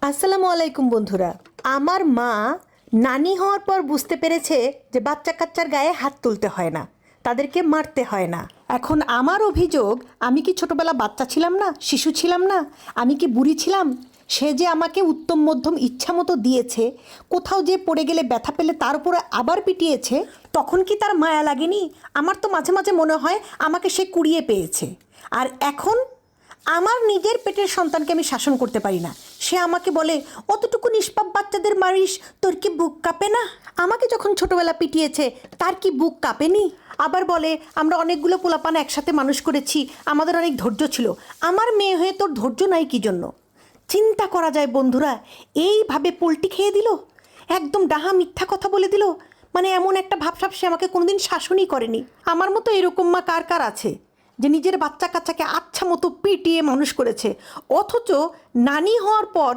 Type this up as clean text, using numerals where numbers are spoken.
আসসালামু আলাইকুম বন্ধুরা। আমার মা নানি হওয়ার পর বুঝতে পেরেছে যে বাচ্চা কাচ্চার গায়ে হাত তুলতে হয় না, তাদেরকে মারতে হয় না। এখন আমার অভিযোগ, আমি কি ছোটবেলা বাচ্চা ছিলাম না, শিশু ছিলাম না, আমি কি বুড়ি ছিলাম? সে যে আমাকে উত্তম মধ্যম ইচ্ছা মতো দিয়েছে, কোথাও যে পড়ে গেলে ব্যথা পেলে তার উপরে আবার পিটিয়েছে, তখন কি তার মায়া লাগেনি? আমার তো মাঝে মাঝে মনে হয় আমাকে সে কুড়িয়ে পেয়েছে। আর এখন আমার নিজের পেটের সন্তানকে আমি শাসন করতে পারি না, সে আমাকে বলে অতটুকু নিষ্পাপ বাচ্চাদের মারিস, তোর কি বুক কাঁপে না? আমাকে যখন ছোটবেলা পিটিয়েছে তার কি বুক কাঁপেনি? আবার বলে আমরা অনেকগুলো পোলাপান একসাথে মানুষ করেছি, আমাদের অনেক ধৈর্য ছিল। আমার মেয়ে হয়ে তোর ধৈর্য নাই কি জন্য? চিন্তা করা যায় বন্ধুরা, এইভাবে পোল্টি খেয়ে দিল, একদম ডাহা মিথ্যা কথা বলে দিল। মানে এমন একটা ভাবসাব, সে আমাকে কোনোদিন শাসনই করেনি। আমার মতো এরকম মা কার কার আছে যে নিজের বাচ্চা কাচ্চাকে আচ্ছা মতো পিটিয়ে মানুষ করেছে, অথচ নানি হওয়ার পর